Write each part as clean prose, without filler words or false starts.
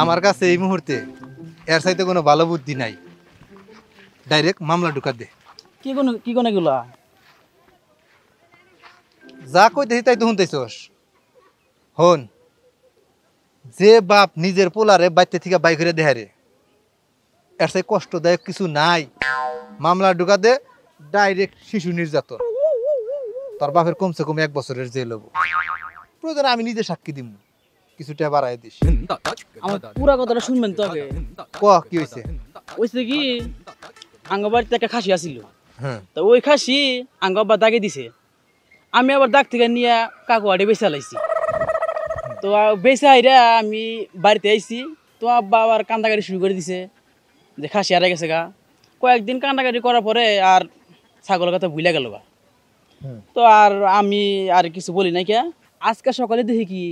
আমার কাছে এই মুহূর্তে এর সাথে কোনো ভালো বুদ্ধি নাই, ডাইরেক্ট মামলা ঢুকা দে। কি কোন এগুলা? যা কই দেখি তাই তো শুনতেছস। হন, যে বাপ নিজের পোলারে বাইতে থেকে বাই করে দেহারে, এর সাথে কষ্টদায়ক কিছু নাই। মামলা ঢুকা দে, ডাইরেক্ট শিশু নির্যাতন। তোর বাপের কমসে কম 1 বছরের জেল হবো। প্রয়োজন আমি নিজে সাক্ষী দিব, কিছুটা বাড়াই দিস। আমার পুরা কথাটা শুনবেন তো আগে। ক কি হয়েছে? ওইছে কি, আঙ্গবাড়িতে একটা খাসি আসিল, হ্যাঁ, তো ওই খাসি আঙ্গবা দাগে দিছে। আমি আবার দাগ থেকে নিয়ে কাকু আড়ে বেঁচে লাইছি। তো বেঁচে আইরা আমি বাড়িতে আইছি, তো আব্বা আবার কান্দাকাটি শুরু করে দিছে যে খাসি হারা গেছে গা। কয়েকদিন কান্দাকাটি করার পরে আর ছাগলের কথা ভুলে গেল গা। তো আর আমি আর কিছু বলি নাই। কে আজকে সকালে দেখি কি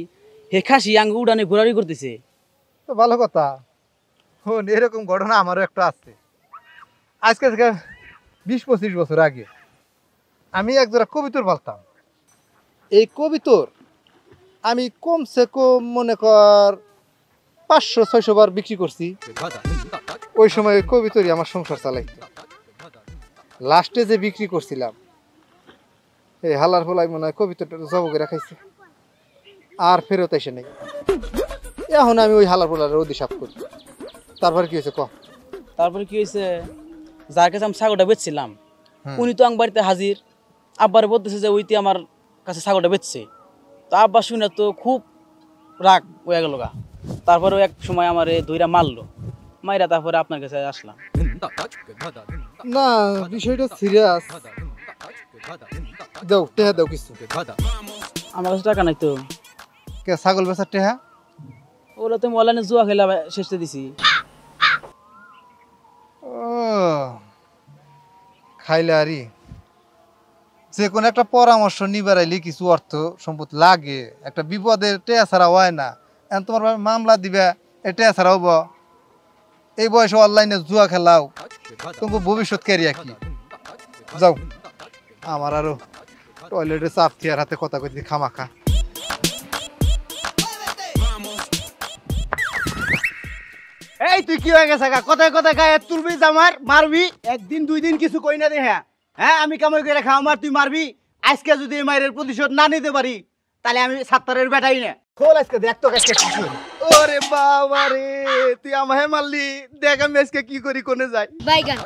হে খাসি আঙ্গ উড়ানে ঘোরাঘুরি করতেছে। তো ভালো কথা। হন, এরকম ঘটনা আমারও একটা আছে। আজকে থেকে 20-25 বছর আগে আমি একজোড়া কবিতর পালতাম। এই কবিতর আমি কমসে কম মনে কর 500-600 বার বিক্রি করছি। ওই সময় ওই কবিতরই আমার সংসার চালাইত। লাস্টে যে বিক্রি করছিলাম, এই হালার ফলাই মনে হয় কবিতরটা জব করে খাইছে, আর ফেরত এসে নেই। এখন আমি ওই হালার ফলার অধিশাপ করি। তারপর কি হয়েছে ক? তারপরে কি হয়েছে, যার কাছে আমি ছাগলটা বেচছিলাম উনি তো আমার বাড়িতে হাজির। আব্বারে বলতেছে যে ওইটি আমার কাছে ছাগলটা বেচছে। তো আব্বা শুনে তো খুব রাগ হয়ে গেল গা। তারপরে এক সময় আমার দইরা মারলো, মাইরা তারপরে আপনার কাছে আসলাম। না, বিষয়টা সিরিয়াস। দাও টেহা দাও কিছু। আমার কাছে টাকা নাই তো। কে ছাগল বেচার টেহা? ওগুলো তুমি অনলাইনে জুয়া খেলা শেষে দিছি। ও খাইলে আরি, যে কোনো একটা পরামর্শ নিবার আইলে কিছু অর্থ সম্পদ লাগে। একটা বিপদের টেহা ছাড়া হয় না। এখন তোমার মামলা দিবে, এই টেহা ছাড়া হবো? এই বয়সে অনলাইনে জুয়া খেলাও, তোমাকে ভবিষ্যৎ ক্যারিয়া কি? যাও, আমার আরো টয়লেটে চাপ থিয়ার হাতে কথা কইতে খামাখা। এই তুই কি হয়ে গেছে কথায় কথায় গায়ে তুলবি, আমার মারবি? একদিন 2 দিন কিছু কই না দে। হ্যাঁ, আমি কামাই করে খাও, মার তুই মারবি? আজকে যদি এই মায়ের প্রতিশোধ না নিতে পারি তাহলে আমি সাত্তারের বেটাই না। খোল আজকে দেখ তো আজকে কি করি। ওরে বাবা রে, তুই আমায় মারলি, দেখ আমি আজকে কি করি, কোনে যাই। বাইগান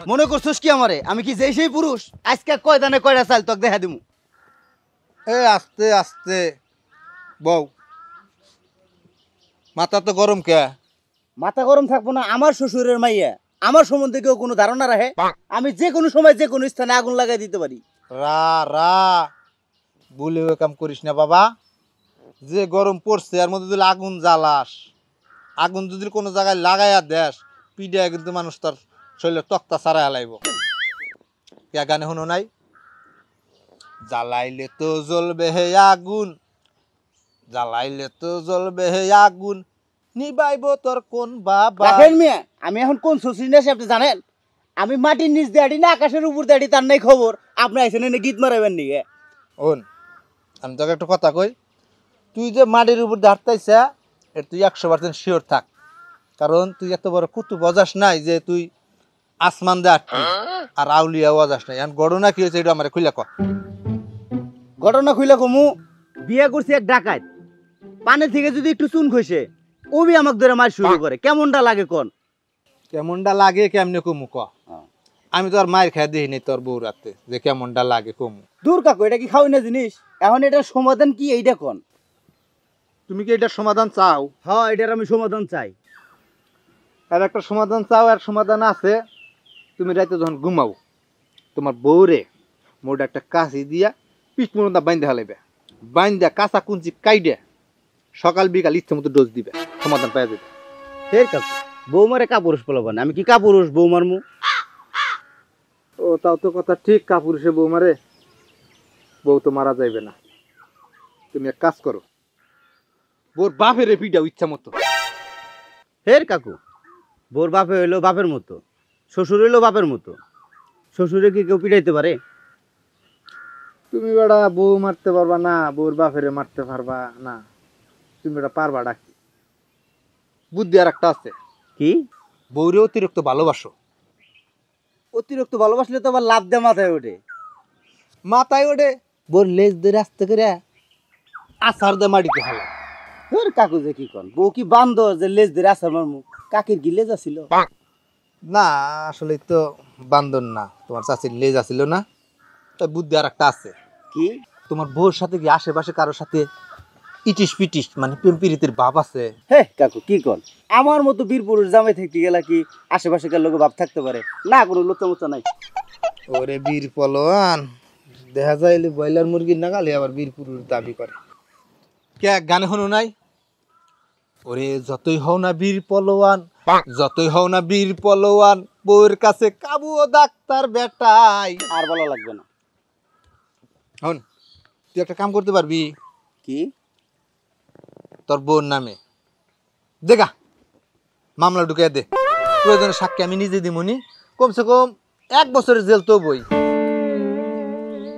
মনে করছস কি আমারে আমি কি যেই সেই পুরুষ? আজকে কয় দানে কয়টা চাল তোকে দেখা দিমু। এ আস্তে আস্তে বউ, মাথা তো গরম কে? মাথা গরম থাকবো না? আমার শ্বশুরের মাইয়া, আমার সম্বন্ধে কেউ কোনো ধারণা রাখে? আমি যে কোনো সময় যে কোনো স্থানে আগুন লাগাই দিতে পারি। রা রা বলে কাম করিস না বাবা। যে গরম পড়ছে এর মধ্যে যদি আগুন জ্বালাস, আগুন যদি কোনো জায়গায় লাগাইয়া দেস, পিডিয়া কিন্তু মানুষ তার শরীরের তক্তা ছাড়াই হালাইব। কে গানে শুনো নাই? জ্বালাইলে তো জ্বলবে হে আগুন, জ্বালাইলে তো জ্বলবে হে আগুন, নিবাইব তোর কোন বাবা। রাখেন মিয়া, আমি এখন কোন শ্বশুর নেছি আপনি জানেন? আমি মাটির নিচ দিয়ে আড়ি না আকাশের উপর দিয়ে আড়ি, তার নাই খবর। আপনি আইসেন এনে গীত মারাবেন নি? ওন, আমি তোকে একটা কথা কই, তুই যে মাটির উপর দাঁড়াইছা এর তুই 100% শিওর থাক। কারণ তুই এত বড় কুতু বজাস নাই যে তুই আসমান দে আটকি আর আউলিয়া ওয়াজাস নাই। এখন ঘটনা কি হয়েছে এটা আমার খুলে কর। ঘটনা খুইলা কমু, বিয়ে করছি এক ডাকাত, পানি থেকে যদি একটু চুন খসে ওবি আমাকে ধরে মার শুরু করে। কেমনটা লাগে কোন? কেমনটা লাগে কেমনে কমু ক? আমি তো আর মায়ের খাই দিই নি তোর বউ রাতে যে কেমনটা লাগে কমু। দূর কাকু, এটা কি খাওয়াই না জিনিস? এখন এটার সমাধান কি এইটা কোন? তুমি কি এটার সমাধান চাও? হ্যাঁ, এটার আমি সমাধান চাই। আর একটা সমাধান চাও, আর সমাধান আছে। তুমি রাতে যখন ঘুমাও তোমার বউরে মোটা একটা কাশি দিয়া পিঠ মতো বাইন্দা হালাইবে, বাইন্দা কাঁচা কুঞ্চি কাইডে সকাল বিকাল ইচ্ছে মতো ডোজ দিবে, সমাধান পাই যাবে। ফের কাকু, বৌমারে কাপুরুষ বলবেন? আমি কি কাপুরুষ বৌমার মু? ও তাও তো কথা ঠিক, কাপুরুষে বউ মারে? বউ তো মারা যাইবে না। তুমি এক কাজ করো, বউর বাপের পিটাও ইচ্ছা মতো। ফের কাকু, বউর বাপে হইলো বাপের মতো, শ্বশুর হইলো বাপের মতো। শ্বশুরে কি কেউ পিটাইতে পারে? তুমি বেটা বউ মারতে পারবা না, বউর বাপেরে মারতে পারবা না, তুমি বেটা পারবা ডাকি। বুদ্ধি আর একটা আছে, কি? বউরে অতিরিক্ত ভালোবাসো। অতিরিক্ত ভালোবাসলে তো আবার লাভ দিয়ে মাথায় ওঠে। মাথায় ওঠে, বউর লেজ ধরে আসতে করে আছাড় দিয়ে মাটিতে ফেলা। তোর কাকু যে কি কন, বউ কি বান্ধব যে লেজ ধরে আসার মারমু? কাকির কি লেজ আছিল? না আসলে তো বান্দর না, তোমার চাচির লেজ আছিল না। তাই বুদ্ধি আর একটা আছে। কি? তোমার বউর সাথে কি আশেপাশে কারোর সাথে ইটিস পিটিস মানে প্রেম প্রীতির ভাব আছে? হে কাকু কি কন, আমার মতো বীর পুরুষ জামাই থাকতে গেলা কি আশেপাশে কার লোক ভাব থাকতে পারে না? কোনো লোচা নাই। ওরে বীর পলোয়ান, দেখা যায় ব্রয়লার মুরগির নাগালে আবার বীর পুরুষ দাবি করে। কে গানে হনো নাই? ওরে যতই হও না বীর পলোয়ান, যতই হও না বীর পলোয়ান, বউয়ের কাছে কাবু ও ডাক্তার বেটাই। আর বলা লাগবে না। হন, তুই একটা কাম করতে পারবি? কি? তোর বউর নামে দেখা মামলা ঢুকাই দে, প্রয়োজনে সাক্ষী আমি নিজে দিমুনি। কমসে কম 1 বছরের জেল তো বই।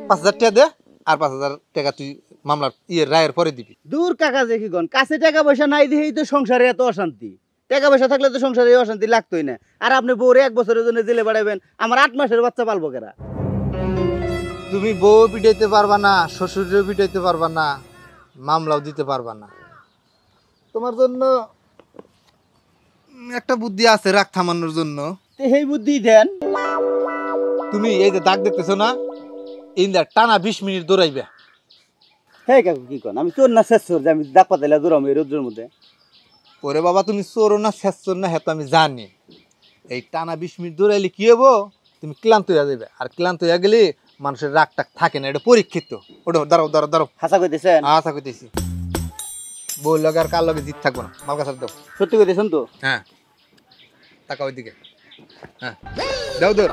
5,000 টাকা দে, আর 5,000 টাকা তুই মামলার রায়ের পরে দিবি। দূর কাকা যে কি কন, কাছে টাকা পয়সা নাই দিয়েই তো সংসারে এত অশান্তি। টাকা পয়সা থাকলে তো সংসারে এই অশান্তি লাগতোই না। আর আপনি বউরে 1 বছরের জন্য জেলে বাড়াবেন, আমার 8 মাসের বাচ্চা পালবো কেরা? তুমি বউ পিটাইতে পারবা না, শ্বশুরেও পিটাইতে পারবা না, মামলাও দিতে পারবা না। তোমার জন্য একটা বুদ্ধি আছে রাগ থামানোর জন্য। তো সেই বুদ্ধি দেন। তুমি এই যে দাগ দেখতেছো না, এই টানা 20 মিনিট দৌড়াইবে। হে কাকু কি কন, আমি চোর না শেষ চোর যে আমি দাগ পাতাইলা দৌড়াম এই রোদ্রের মধ্যে? ওরে বাবা, তুমি চোরো না শেষ চোর না হ্যাঁ তো আমি জানি। এই টানা 20 মিনিট দৌড়াইলে কি হবো, তুমি ক্লান্ত হয়ে যাবে। আর ক্লান্ত হয়ে গেলে মানুষের রাগ টাক থাকে না, এটা পরীক্ষিত। ওটা দাঁড়াও দাঁড়াও দাঁড়াও, হাসা কইতেছেন? আশা করতেছি বউ লগে আর কার লগে জিত থাকবো না। মাল কাছে দাও। সত্যি কইতেছেন তো? হ্যাঁ, টাকা ওইদিকে। হ্যাঁ দাও দাও।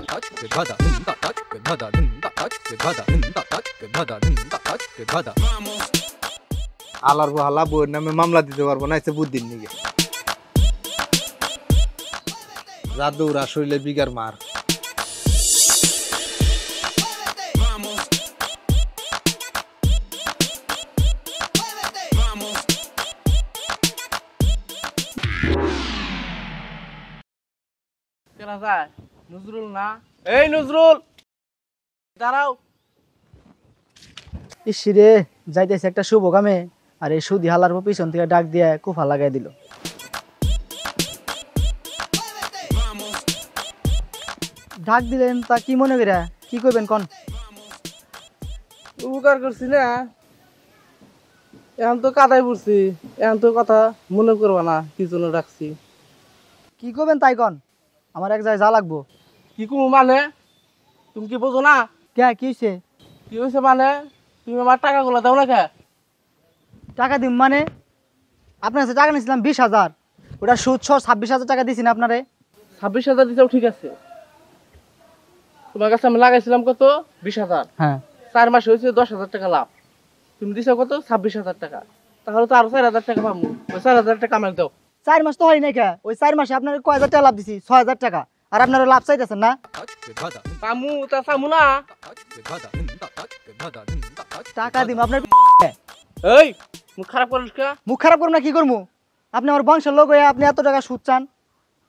আলার বহালা বউয়ের নামে মামলা দিতে পারবো না, এসে বুদ্ধির নিগে যা দৌড়া শরীরে বিঘার মার। কেনা যায়? নজরুল না? এই নজরুল, দাঁড়াও। ইসিরে যাইতেছে একটা শুভ কামে, আর এই সুদি হালার পিছন থেকে ডাক দিয়ে কুফা লাগাই দিল। ডাক দিলেন তা কি মনে করিয়া কি করবেন কন? উপকার করছি না, এখন তো কাদায় পড়ছি, এখন তো কথা মনে করবা না কি জন্য ডাকছি। কি করবেন তাই কন, আমার এক জায়গায় যা লাগবো। কি কমু মানে? তুমি কি বোঝো না? কে কি হয়েছে? কি হয়েছে মানে? তুমি আমার টাকাগুলো দাও না কে? টাকা দিম মানে? আপনার কাছে টাকা নিয়েছিলাম 20,000, ওটা সুদ সহ 26,000 টাকা দিয়েছি না আপনারে। 26,000 দিতেও ঠিক আছে, তোমার কাছে আমি লাগাইছিলাম কত? 20,000। হ্যাঁ 4 মাসে হয়েছে 10,000 টাকা লাভ। তুমি দিছো কত? 26,000 টাকা। তাহলে তো আরো 4,000 টাকা পাবো। ওই 4,000 টাকা আমাকে দাও। 4 মাস তো হয় নাই কে, ওই 4 মাসে আপনার কয় হাজার টাকা লাভ দিছি? 6,000 টাকা। আর আপনারা লাভ চাইতেছেন না? পামু তা পামু না। টাকা দিম আপনার। এই মুখ খারাপ করিস কে? মুখ খারাপ করবো না কি করবো? আপনি আমার বংশের লোক হয়ে আপনি এত টাকা সুদ চান?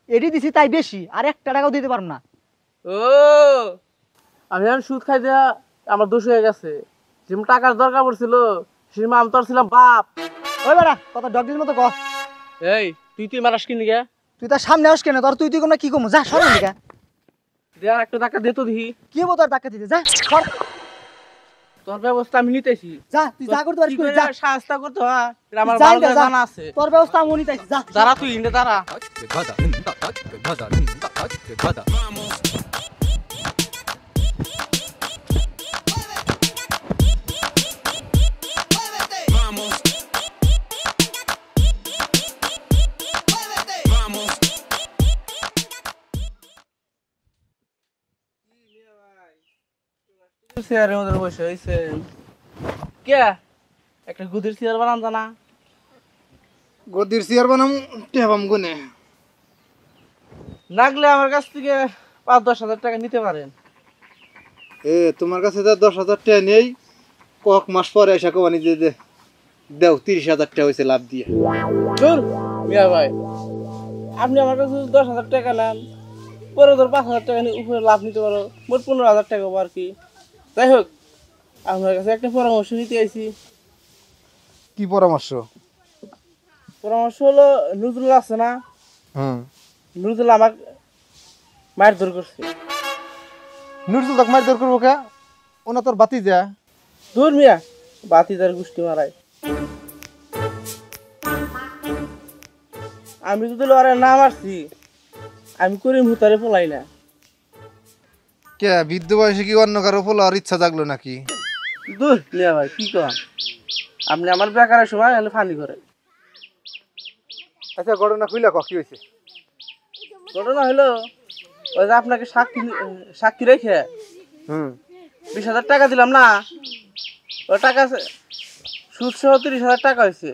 এটি দিছি তাই বেশি, আর 1 টাকাও দিতে পারবো না। ও আমি এখন সুদ খাই দেয়া আমার দোষ হয়ে গেছে। যেমন টাকার দরকার পড়ছিল সেরকম আমি তোর ছিলাম বাপ। ওই বেড়া কথা ডগলির মতো কহ। এই তুই মারাস কিনি গে? তুই তার সামনে আস কেন? তোর তুই কোন কি কমু? যা সর এদিকে। দেয়া একটা টাকা দে তো দেখি। কি হবো তোর টাকা দিতে? যা সর। তোর ব্যবস্থা আমি নিতেছি। যা তুই যা করতে পারিস করিস, যা। শাস্তা করতে হয় এটা আমার যা ভালো ইন্দা, করে যা। জানা আছে। তোর ব্যবস্থা আমি নিতেছি, যা। দাঁড়া তুই ইন্ডে দাঁড়া। চেয়ারের মধ্যে বসে হয়েছে কে? একটা গুদির চেয়ার বানান জানা? গদির চেয়ার বানাম টেবাম গুনে। লাগলে আমার কাছ থেকে 5-10 হাজার টাকা নিতে পারেন। তোমার কাছে তো 10,000 টাকা নেই, কক মাস পরে এসে কোয়ানি যে দেও 30,000 টাকা হয়েছে লাভ দিয়ে। ধুর মিয়া ভাই, আপনি আমার কাছে 10,000 টাকা নেন, পরে ধর 5,000 টাকা উপরে লাভ নিতে পারো, মোট 15,000 টাকা হবো আর কি। যাই হোক, আপনার কাছে একটা পরামর্শ নিতে আইছি। কি পরামর্শ? পরামর্শ হলো, নজরুল আছে না, নজরুল আমার মায়ের ধর করছে। নুরজুল তক মার দর করবো কে? ওনা তোর বাতি যা। দূর মিয়া, বাতিদার গোষ্ঠী মারায়। আমি যদি লড়াই না মারছি, আমি করিম হুতারে পলাই না। কে বৃদ্ধ বয়সে কি অন্য কারো ফলার ইচ্ছা জাগলো নাকি? দূর মিয়া ভাই, কি কম, আপনি আমার বেকারের সময় হলে ফানি করে। আচ্ছা ঘটনা খুইলা ক কি হয়েছে? ঘটনা হলো, ওই যে আপনাকে সাক্ষী রেখে 20,000 টাকা দিলাম না, ওই টাকা সুদ সহ 30,000 টাকা হয়েছে।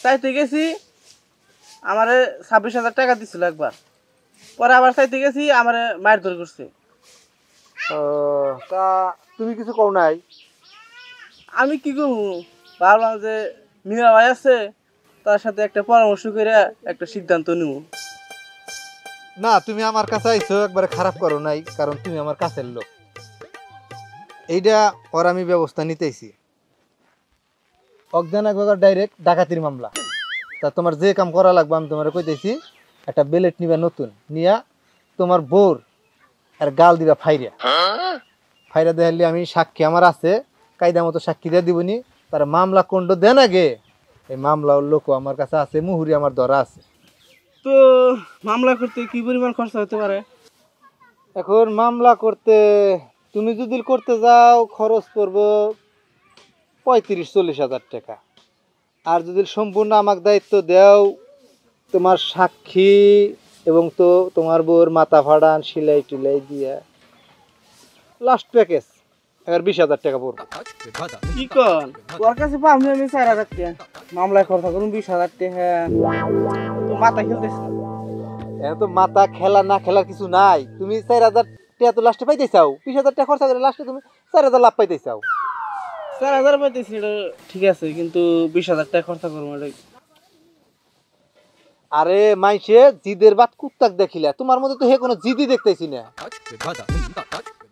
চাইতে গেছি, আমারে 26,000 টাকা দিছিল একবার, পরে আবার চাইতে গেছি, আমারে মায়ের ধরে করছে। তা তুমি কিছু কও নাই? আমি কি করবো, ভাবলাম যে মিয়া ভাই আছে, তার সাথে একটা পরামর্শ করে একটা সিদ্ধান্ত নিব। না, তুমি আমার কাছে আইছো একবারে খারাপ করো নাই, কারণ তুমি আমার কাছের লোক। এইটা ওর আমি ব্যবস্থা নিতেছি। অজ্ঞান একবার ডাইরেক্ট ডাকাতির মামলা। তা তোমার যে কাম করা লাগবে আমি তোমার কইতেছি, একটা বেলেট নিবা নতুন, নিয়া তোমার বোর আর গাল দিবা ফাইরা দেখালি আমি সাক্ষী আমার আছে, কায়দা মতো সাক্ষী দিয়ে দিবনি। তার মামলা কোন্ড দেন আগে, এই মামলা লোক আমার কাছে আছে, মুহুরি আমার ধরা আছে। তো মামলা করতে কি পরিমাণ খরচা হতে পারে? এখন মামলা করতে তুমি যদি করতে যাও খরচ পড়বো 35-40,000 টাকা। আর যদি সম্পূর্ণ আমাকে দায়িত্ব দেও, তোমার সাক্ষী এবং তো তোমার বউর মাথা ফাড়ান সিলাই টিলাই দিয়া লাস্ট প্যাকেজ এবার 20,000 টাকা পড়বে। কি কন, তোর কাছে পাবনি আমি 4,000 টাকা, মামলায় খরচা করুন 20,000 টাকা, তো মাথা খেলতেছ না। এখন তো মাথা খেলা না খেলার কিছু নাই। তুমি 4,000 টাকা তো লাস্টে পাইতে চাও, 20,000 টাকা খরচা করে লাস্টে তুমি 4,000 লাভ পাইতে চাও। 4,000 পাইতেছি, এটা ঠিক আছে, কিন্তু 20,000 টাকা খরচা করবো এটা। আরে মাইসে জিদের বাত কুত্তাক দেখিলা, তোমার মধ্যে তো হে কোনো জিদি দেখতেছি না।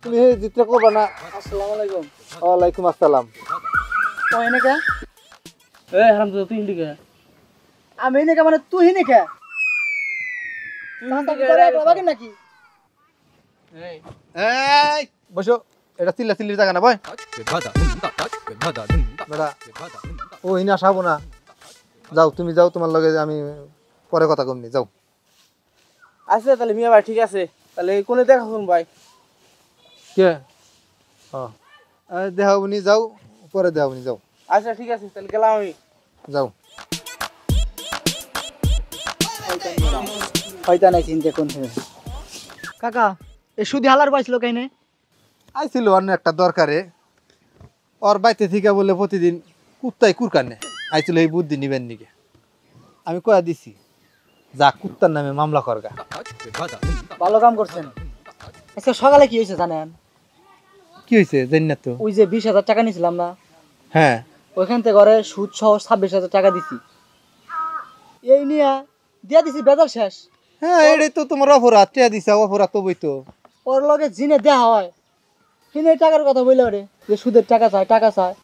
তুমি হে জিদটা করবা না। আসসালামু আলাইকুম। ওয়ালাইকুম আসসালাম। ও এনেকে এ হারামজাদা, তুই হিন্দি কে? আমি এনেকে মানে তুই এনেকে বাকি নাকি? এই বসো, এটা চিল্লা চিল্লির জায়গা না ভাই। বেটা ও হিনা আসাবো না, যাও তুমি যাও, তোমার লগে আমি পরে কথা কমনি, যাও। আচ্ছা তাহলে মিয়া ভাই, ঠিক আছে, তাহলে কোনে দেখা করুন ভাই? কে দেখাবনি, যাও পরে দেখাবনি, যাও। আচ্ছা ঠিক আছে, তাহলে গেলাম আমি, যাও। হয়তো নাই চিন্তা কোন কাকা এই সুদি হালার পাইছিল কাইনে? আইছিল অন্য একটা দরকারে, ওর বাইতে থেকে বলে প্রতিদিন কুত্তাই কুরকানে আইছিল, এই বুদ্ধি নিবেন নিকে আমি কয়া দিছি, যা কুত্তার নামে মামলা করগা। ভালো কাম করছেন। আচ্ছা সকালে কি হয়েছে জানেন? কি হয়েছে জানি না তো। ওই যে 20,000 টাকা নিয়েছিলাম না, হ্যাঁ ওইখান থেকে ঘরে সুদ সহ 26,000 টাকা দিছি। এই নিয়ে দিয়া দিছি, বেজার শেষ। হ্যাঁ এটাই তো তোমার অপরাধ, টেয়া দিছা অপরাধ তো বই তো। ওর লগে জিনে দেওয়া হয়, কিনে টাকার কথা বললে ওরে যে সুদের টাকা চায় টাকা চায়।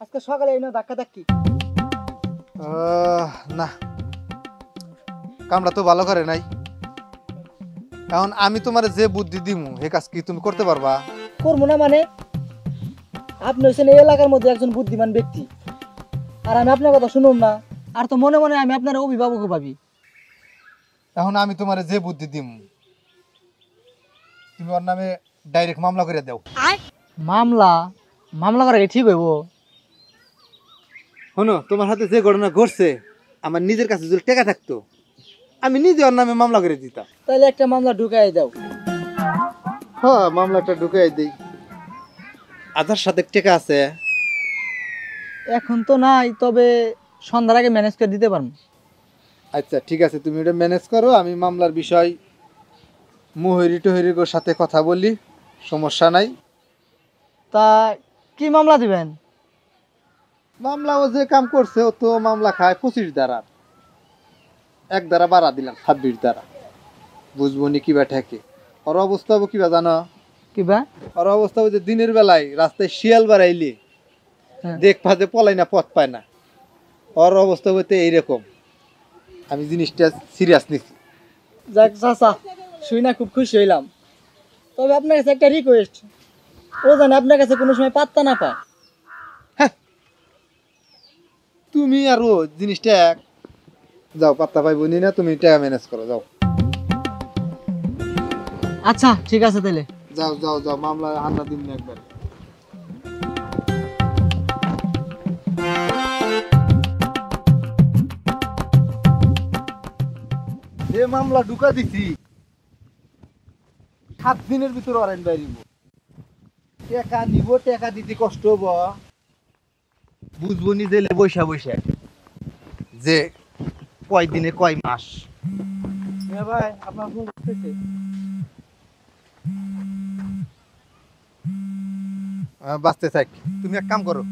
আজকে সকালে এই না ধাক্কা ধাক্কি। না, কামটা তো ভালো করে নাই। এখন আমি তোমার যে বুদ্ধি দিমু হে কাজ কি তুমি করতে পারবা? করবো না মানে? আপনি হচ্ছেন এই এলাকার মধ্যে একজন বুদ্ধিমান ব্যক্তি, আর আমি আপনার কথা শুনুন না, আর তো মনে মনে আমি আপনার অভিভাবক ভাবি। এখন আমি তোমার যে বুদ্ধি দিমু তুমি ওর নামে ডাইরেক্ট মামলা করে দাও। মামলা মামলা করা কি ঠিক হইব? শোনো, তোমার হাতে যে ঘটনা ঘটছে, আমার নিজের কাছে যদি টাকা থাকতো আমি নিজে ওর নামে মামলা করে দিতাম। তাহলে একটা মামলা ঢুকাই দাও। হ্যাঁ মামলাটা ঢুকাই দেই। আধার সাথে টাকা আছে? এখন তো নাই, তবে সন্ধ্যার আগে ম্যানেজ করে দিতে পারবো। আচ্ছা ঠিক আছে, তুমি ওটা ম্যানেজ করো, আমি মামলার বিষয় মুহুরি টুহুরির সাথে কথা বলি, সমস্যা নাই। তা কি মামলা দিবেন? মামলা ও যে কাম করছে ও তো মামলা খায় 25 ধারা, এক ধারা বাড়া দিলাম 26 ধারা। বুঝবো নি কিবা ঠেকে। ওর অবস্থা হবো কিবা জানো? কিবা? ওর অবস্থা হচ্ছে দিনের বেলায় রাস্তায় শিয়াল বাড়াইলে হ্যাঁ। দেখবা যে পলাই না পথ পায় না। ওর অবস্থা হইতে এইরকম। আমি জিনিসটা সিরিয়াস নিচ্ছি। যাক চাচা, শুই না খুব খুশি হইলাম। তবে আপনার কাছে একটা রিকোয়েস্ট, ও জানে আপনার কাছে কোনো সময় পাত্তা না পায়। তুমি আর ও জিনিসটা এক। যাও, পাত্তা পাইব নি না, তুমি টাকা ম্যানেজ করো, যাও আচ্ছা ঠিক আছে তাহলে। যাও যাও যাও, মামলা হান্না দিন না একবার। যে মামলা ঢুকা দিছি 7 দিনের ভিতর অরেন বাইরিব। টাকা নিব, টাকা দিতে কষ্ট হব, বুঝবো নি জেলে বৈশা বৈশা যে কয় দিনে কয় মাস। ভাই আপনার ফোন করতেছে। বাঁচতে চাই, তুমি এক কাম করো,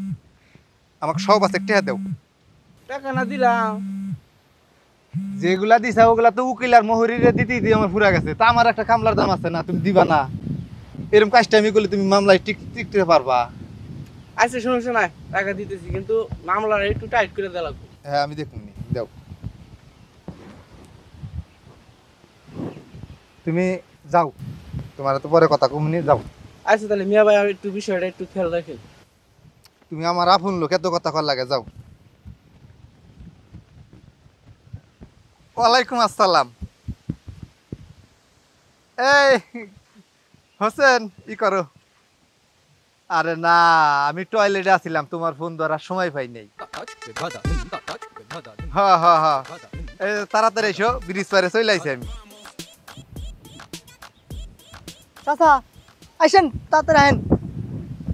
আমাকে সব আছে টাকা দাও। টাকা না দিলাম যেগুলা দিছা ওগুলা তো উকিল আর মোহরিরে দিতে দিয়ে আমার ফুরা গেছে। তা আমার একটা কামলার দাম আছে না, তুমি দিবা না? এরকম কাজটা আমি করলে তুমি মামলায় টিকতে পারবা? আচ্ছা সমস্যা নাই, টাকা দিতেছি, কিন্তু মামলাটা একটু টাইট করে দেওয়া লাগবে। হ্যাঁ আমি দেখুন, দাও। তুমি যাও, তোমার তো পরে কথা কমনি, যাও। আচ্ছা তাহলে মিয়া ভাই একটু বিষয়টা একটু খেয়াল রাখেন। তুমি আমার আপন লোক, এত কথা কর লাগে, যাও। ওয়ালাইকুম আসসালাম। এই হোসেন, ই করো। আরে না, আমি টয়লেটে আছিলাম, তোমার ফোন ধরার সময় পাই নাই। হ্যাঁ হ্যাঁ হ্যাঁ, তাড়াতাড়ি এসো, ব্রিজ পারে চলে আইছি আমি। চাচা আইসেন, তাড়াতাড়ি আহেন।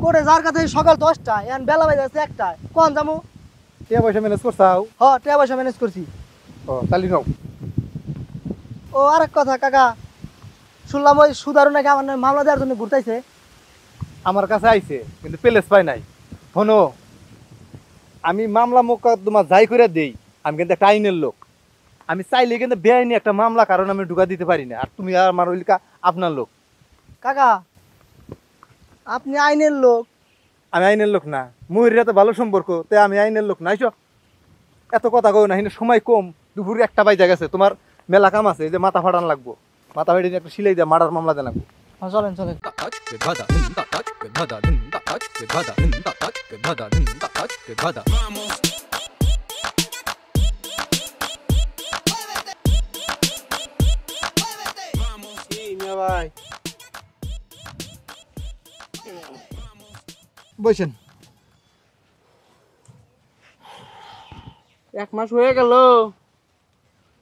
করে যার কাছে সকাল 10টা, এখন বেলা বাজে আছে 1টা। কোন যাবো? কে পয়সা ম্যানেজ করছাও? হ, টাকা পয়সা ম্যানেজ করছি। ও তালি নাও। ও আরেক কথা কাকা, শুনলাম ওই সুদারু নাকি আমার নামে মামলা দেওয়ার জন্য ঘুরতাইছে। আমার কাছে আইছে কিন্তু প্লেস পাই নাই। শোনো, আমি মামলা মোকদ্দমা যাই করে দেই, আমি কিন্তু একটা আইনের লোক। আমি চাইলে কিন্তু বেআইনি একটা মামলা কারণ আমি ঢুকা দিতে পারি না। আর তুমি আর আমার ওইলিকা আপনার লোক। কাকা আপনি আইনের লোক? আমি আইনের লোক না, মহিরা তো ভালো সম্পর্ক, তাই আমি আইনের লোক না। আইসো, এত কথা কও না, সময় কম, দুপুর 1টা বাজে গেছে, তোমার মেলা কাম আছে। এই যে মাথা ফাটান লাগবো, মাথা ফাটিয়ে একটা সিলাই দিয়ে মার্ডার মামলা দেন লাগবো। হ্যাঁ চলেন চলেন। মিয়া ভাই বলছেন 1 মাস হয়ে গেল,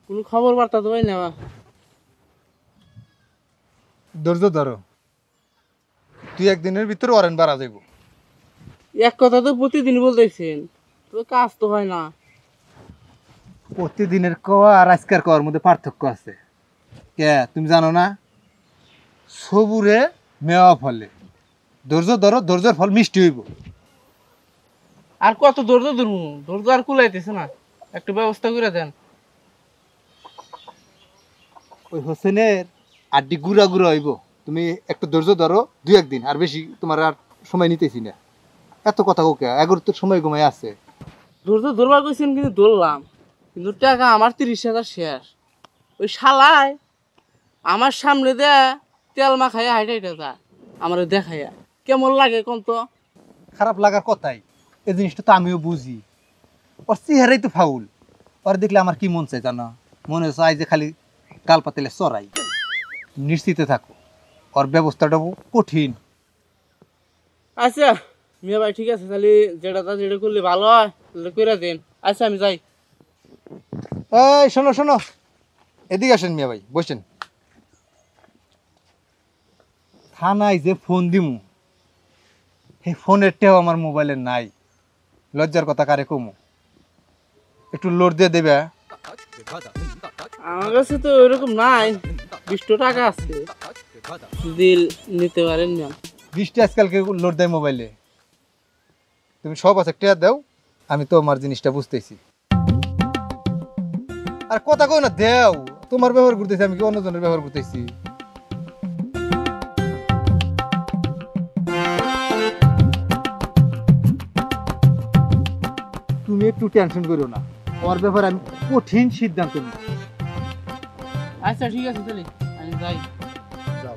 কোনো খবর বার্তা তো পাই না। ধৈর্য ধরো, 2-1 দিনের ভিতরে ওয়ারেন্ট বাড়া যাইব। এক কথা তো প্রতিদিন বলতেছেন, তো কাজ তো হয় না। প্রতিদিনের কোয়া আর আজকের কোয়ার মধ্যে পার্থক্য আছে। কে তুমি জানো না? সবুরে মেওয়া ফলে। ধৈর্য ধরো, ধৈর্যের ফল মিষ্টি হইব। আর কত ধৈর্য ধরবো, ধৈর্য আর কুলাইতেছে না, একটু ব্যবস্থা করে দেন। ওই হোসেনের আড্ডি গুড়া গুড়া হইব। তুমি একটু ধৈর্য ধরো, 2-1 দিন, আর বেশি তোমার আর সময় নিতেছি না। এত কথা ওকে, এগোর তো সময় ঘুমাই আছে। ধৈর্য ধরবার কইছেন, কিন্তু ধরলাম, কিন্তু টাকা আমার 30,000 শেষ। ওই শালায় আমার সামনে দেয়া তেল মাখাইয়া হাইটা হাইটা যা, আমার দেখাইয়া কেমন লাগে কোন তো? খারাপ লাগার কথাই, এই জিনিসটা তো আমিও বুঝি। ওর চেহারাই তো ফাউল। ওর দেখলে আমার কি মন চাই জানো? মনে চাই যে খালি গাল পাতিলে চড়াই। নিশ্চিতে থাকো, ওর ব্যবস্থাটাও কঠিন। আচ্ছা মিয়া ভাই ঠিক আছে, তাহলে যেটা করলে ভালো হয় তাহলে করে দেন। আচ্ছা আমি যাই। এই শোনো শোনো, এদিকে আসেন মিয়া ভাই, বসেন। থানায় যে ফোন দিমু, এই ফোনেরটাও আমার মোবাইলে নাই। লজ্জার কথা কারে কমু? একটু লোড দিয়ে দেবে? আমার কাছে তো ওইরকম নাই, 20 টাকা আছে, যদি নিতে পারেন না। 20টা আজকালকে লোড দেয় মোবাইলে। তুমি সব আছে টেয়া দাও, আমি তোমার জিনিসটা বুঝতেছি। আর কথা কই না দেও, তোমার ব্যবহার করতেছি আমি কি অন্যজনের ব্যবহার করতেছি? তুমি একটু টেনশন করো না, ওর ব্যাপারে আমি কঠিন সিদ্ধান্ত নিই। আচ্ছা ঠিক আছে চলি, আমি যাই। যাও।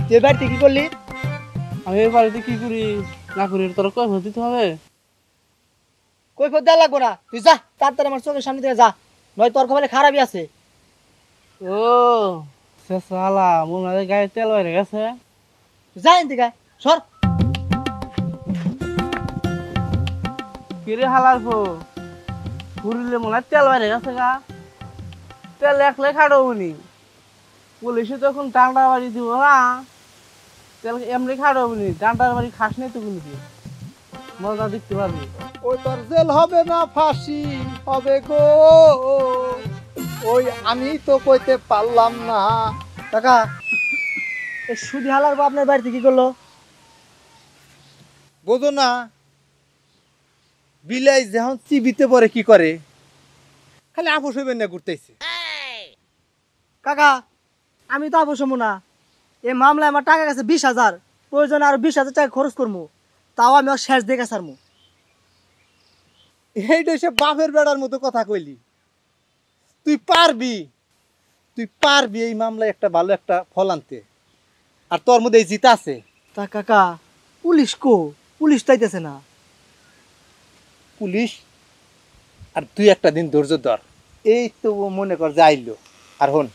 তুই বাড়িতে কি করলি? আমি এই বাড়িতে কি করি না করি তোর কয় দিতে হবে? কই ফোন দেওয়া লাগবো না, তুই যা তাড়াতাড়ি আমার চোখের সামনে থেকে যা, নয় তোর কপালে খারাপই আছে। ও সে শালা মনে হয় গায়ে তেল বাইরে গেছে। যা এনতে গায় সর। কিরে হালার ফো ঘুরিলে মনে হয় তেল বাইরে গেছে গা। তেল একলে খাড়ো উনি, পুলিশে তখন ডান্ডার বাড়ি দিব না, তেল এমনি খাড়ো উনি, ডান্ডার বাড়ি খাস নাই তো কোনো মজা দেখতে পারবি। ওই তোর জেল হবে না ফাঁসি হবে গো, ওই আমি তো কইতে পারলাম না। কাকা এই সুদি হালার বা আপনার বাড়িতে কি করলো? বোঝো না, বিলাই যখন চিবিতে পরে কি করে, খালি আপোষ হইবেন না ঘুরতেছে। কাকা আমি তো অবশ্য না, এই মামলায় আমার টাকা গেছে 20,000, প্রয়োজনে আরো 20,000 টাকা খরচ করবো, তাও আমি ওর শেষ দেখে সারমু। এইটা সে বাপের বেড়ার মতো কথা কইলি। তুই পারবি, তুই পারবি এই মামলায় একটা ভালো একটা ফল আনতে, আর তোর মধ্যে এই জিত আছে। তা কাকা পুলিশ কো? পুলিশ তাইতেছে না। পুলিশ আর তুই একটা দিন ধৈর্য ধর, এই তো ও মনে কর যে আইলো। আর হন,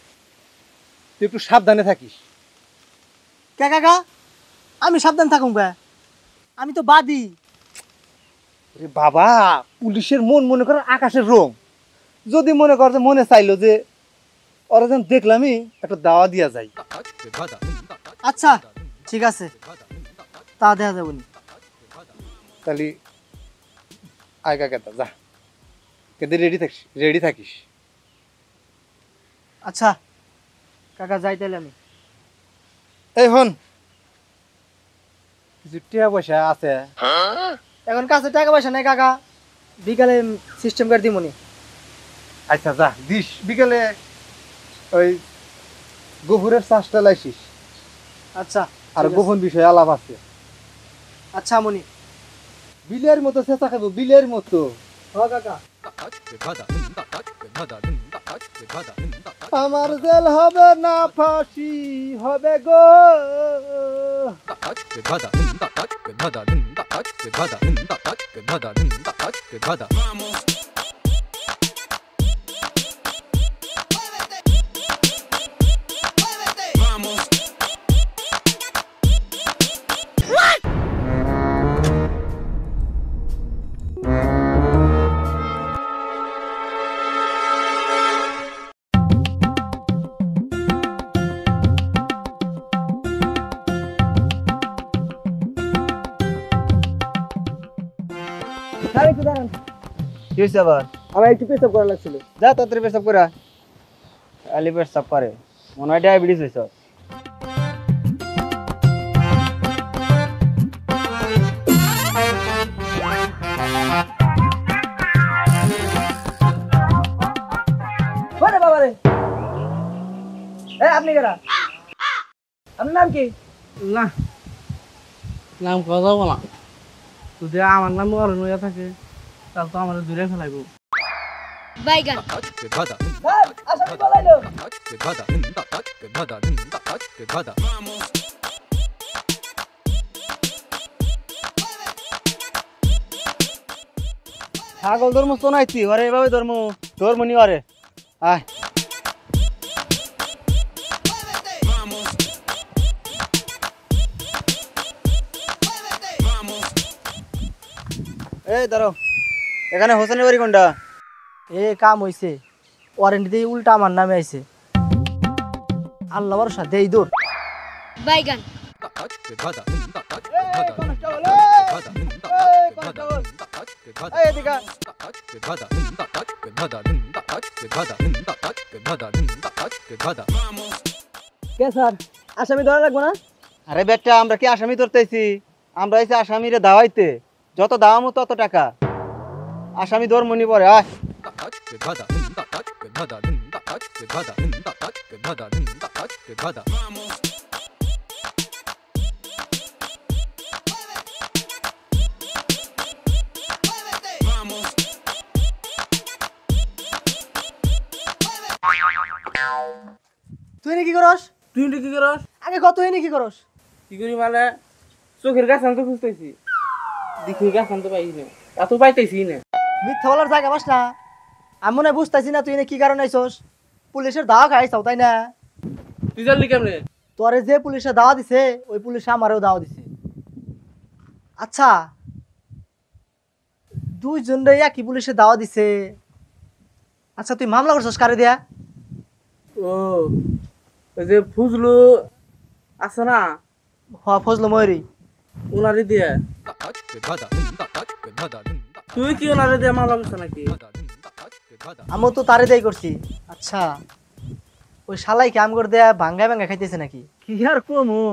তুই একটু সাবধানে থাকিস। কে কাকা আমি সাবধান থাকুন গে, আমি তো বাদী। রে বাবা, পুলিশের মন মনে কর আকাশের রং। যদি মনে কর যে মনে চাইলো যে ওরা যেন দেখলামই একটা দাওয়া দিয়া যায়। আচ্ছা ঠিক আছে, তা দেখা যাবো নি। তাহলে আয়গা কেতা যা, কিন্তু রেডি থাকিস। আচ্ছা কাকা যাই তাহলে আমি। এই হন, কিছু টিয়া পয়সা আছে? এখন কাছে টাকা পয়সা নাই কাকা, বিকালে সিস্টেম করে দিমনি। আচ্ছা যা দিস, বিকেলে ওই গোবরের চাষটা লাইছিস। আচ্ছা আর ঠিক আছে। গোপন বিষয়ে আলাপ আছে। আচ্ছা মনি। বিলের মতো চেঁচা খাবো, বিলের মতো। হ্যাঁ কাকা। আমার জেল হবে না ফাঁসি হবে গো। একটু দাঁড়ান, কি হয়েছে আবার? আমার একটু পেশাব করা লাগছিল। যা তাড়াতাড়ি পেশাব করা। আলি পেশাব করে মনে হয় ডায়াবেটিস হয়েছে। ওরে বাবা রে, আপনি কেরা? আপনার নাম কি? না নাম কথা যাবো না, যদি আমার নাম অরণ হইয়া থাকে তাহলে তো আমার দূরে ফেলাইব। বাইগান আসামি পালাইলো। ছাগল ধর্ম তো নাইছি, ওরে এভাবে ধর্ম নি ওরে। আয় এই দাঁড়াও, এখানে হোসেনের বাড়ি কোনটা? এ কাম হইছে ওয়ারেন্টি দিয়ে উল্টা আমার নামে আইছে আল্লাহ ভরসা দেই দৌড় বাইগান কে স্যার আসামি ধরা লাগবো না আরে বেটা আমরা কি আসামি ধরতেছি? আমরা হইছে আসামিরে দাওয়াইতে, যত দাওয়ামো তত টাকা। আসামি ধর্মনি পরে আয়। তুই নি কি করস তুই কি করস? আগে কত হইনি কি করস কি করি মানে চোখের গাছ আনতে খুঁজতেছি, দেখি গাছ আনতে পাইছি না, এত পাইতেছি না। মিথ্যা বলার জায়গা পাস না আমি মনে হয় বুঝতেছি না তুই এনে কি কারণে আইছস পুলিশের দাওয়া খাইছাও তাই না তুই জানলি কেমনে? তোরে যে পুলিশে দাওয়া দিছে ওই পুলিশ আমারও দাওয়া দিছে আচ্ছা দুইজন রে একই পুলিশে দাওয়া দিছে আচ্ছা তুই মামলা করছস কারে দিয়া ও ওই যে ফুজলু আছে না, হ ফজল ময়ূরী ওনারে দিয়ে। তুই কি ওনারে দিয়ে মামলা করছ নাকি? আমিও তো তারে দেই করছি আচ্ছা ওই শালাই কাম করে দেয়া ভাঙ্গা ভাঙ্গা খাইতেছে নাকি কি আর কমু,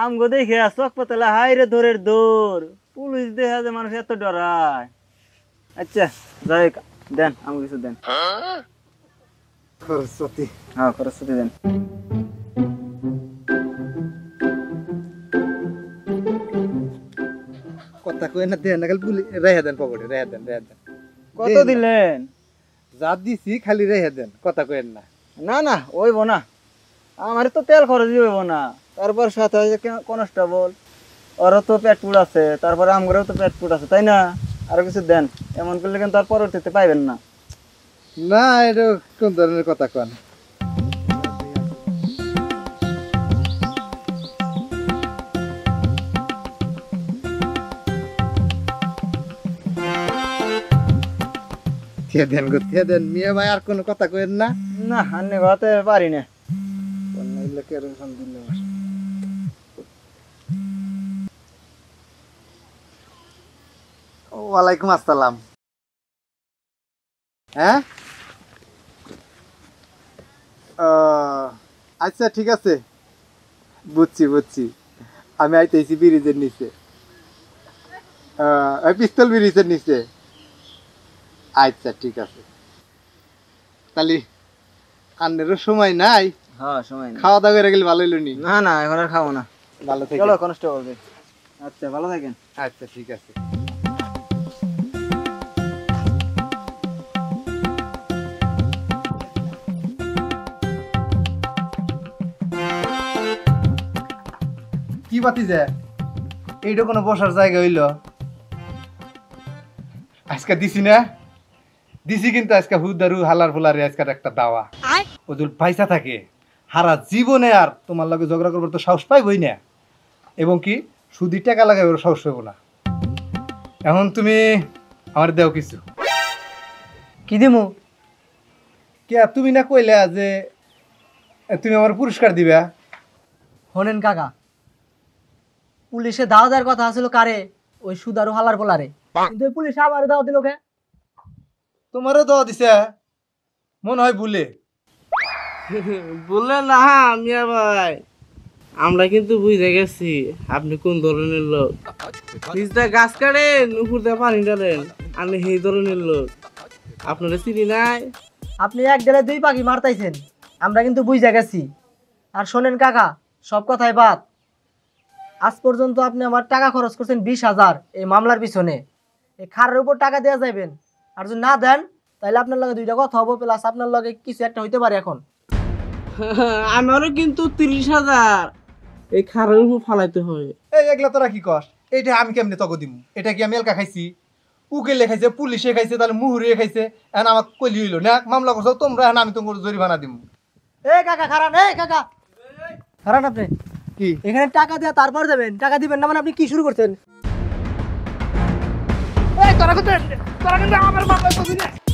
আমগো দেখে চোখ পাতলা হাই রে দৌড়ের দৌড়, পুলিশ দেখা যে মানুষ এত ডরায়। আচ্ছা যাই দেন, আমি কিছু দেন। খরচতি হ্যাঁ খরচ দেন। কথা কই না দেন না খালি রেহে দেন পকেটে রেহে দেন কত দেন। দিলেন? যা দিছি খালি রেহে দেন, কথা কইেন না। না না ওইব না, আমার তো তেল খরচ হইব না। তারপর সাথে কনস্টেবল ওরও তো পেট পুট আছে, তারপরে আমগরেও তো পেট পুট আছে, তাই না? আরো কিছু দেন, এমন করলে কিন্তু আর পরবর্তীতে পাইবেন না। না এটা কোন ধরনের কথা কন? থিয়া দেন গো থিয়া দেন, মিয়া ভাই আর কোনো কথা কইেন না। না আন্নে ভাতে পারি না। ওয়ালাইকুম আসসালাম। হ্যাঁ আচ্ছা ঠিক আছে, বুঝছি আমি আইতেছি ব্রিজের নিচে, পিস্তল ব্রিজের নিচে। আচ্ছা ঠিক আছে, তাহলে আন্নেরও সময় নাই, হ্যাঁ সময় নেই। খাওয়া দাওয়া করে গেলে ভালো হইল নি? না না এখন আর খাবো না। ভালো থেকে চলো কনস্টেবল। আচ্ছা ভালো থাকেন। আচ্ছা ঠিক আছে। কি বাতি যে এইটা কোনো বসার জায়গা হইল? আজকে দিছি না, দিছি কিন্তু আজকে হুদারু হালার ফুলারে আজকের একটা দাওয়া। ও যদি পয়সা থাকে হারা জীবনে আর তোমার লগে ঝগড়া করবার তো সাহস পাইবই না, এবং কি সুদি টাকা লাগাই ওর সাহস পাইব না। এখন তুমি আমার দেও কিছু। কি দিমু কে তুমি না কইলা যে তুমি আমার পুরস্কার দিবা? হনেন কাকা পুলিশে দাওয়া দেওয়ার কথা আছিল কারে ওই সুদারু হালার পোলারে, কিন্তু ওই পুলিশ আমার দাওয়া দিল কে? তোমারও দেওয়া দিছে মনে হয় ভুলে। বললেন না মিয়া ভাই, আমরা কিন্তু বুঝে গেছি আপনি কোন ধরনের লোক। নিজটা গাছ কাটেন, উপর দিয়ে পানি ঢালেন, আপনি সেই ধরনের লোক। আপনারা চিনি নাই। আপনি এক ডেলে দুই পাখি মারতাইছেন, আমরা কিন্তু বুঝে গেছি। আর শোনেন কাকা, সব কথাই বাদ, আজ পর্যন্ত আপনি আমার টাকা খরচ করছেন 20,000 এই মামলার পিছনে। এই খারের উপর টাকা দেওয়া যাবেন, আর যদি না দেন তাহলে আপনার লগে দুইটা কথা হবো, প্লাস আপনার লগে কিছু একটা হইতে পারে। এখন আমারও কিন্তু 30,000 এই খারাপ উপর ফালাইতে হয়। এই এগুলা তোরা কি কস? এইটা আমি কেমনে তক দিমু? এটা কি আমি এলকা খাইছি? উকিলে খাইছে, পুলিশে খাইছে, তাহলে মুহুরিয়ে খাইছে, এখন আমাকে কইলি হইলো না মামলা করছো তোমরা, এখন আমি তোমার জরিমানা দিমু। এই কাকা খারান, এই কাকা খারান, আপনি কি এখানে টাকা দেওয়া তারপর দেবেন, টাকা দিবেন না মানে আপনি কি শুরু করছেন? এই তোরা কিন্তু আমার মামলা করবি না